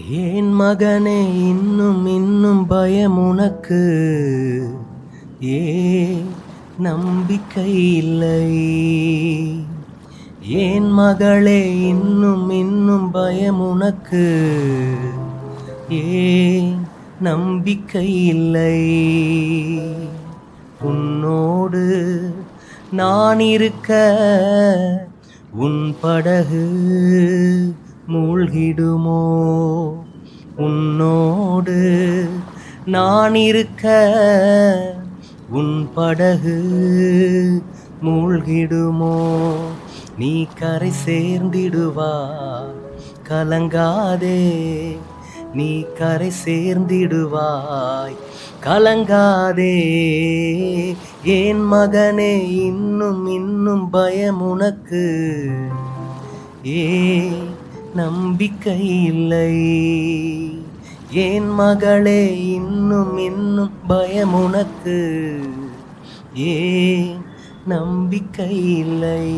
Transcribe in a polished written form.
ஏன் மகனே இன்னும் இன்னும் பயம் உனக்கு? ஏன் நம்பிக்கை இல்லை? ஏன் மகளே இன்னும் இன்னும் பயம் உனக்கு? ஏன் நம்பிக்கை இல்லை? உன்னோடு நான் இருக்க உன் படகு மூழ்கிடுமோ? உன்னோடு நான் இருக்க உன் படகு மூழ்கிடுமோ? நீ கரை சேர்ந்திடுவா, கலங்காதே. நீ கரை சேர்ந்திடுவாய், கலங்காதே. ஏன் மகனே இன்னும் இன்னும் பயம் உனக்கு? ஏன் நம்பிக்கை இல்லை? ஏன் மகளே இன்னும் இன்னும் பயம் உனக்கு? ஏன் நம்பிக்கை இல்லை?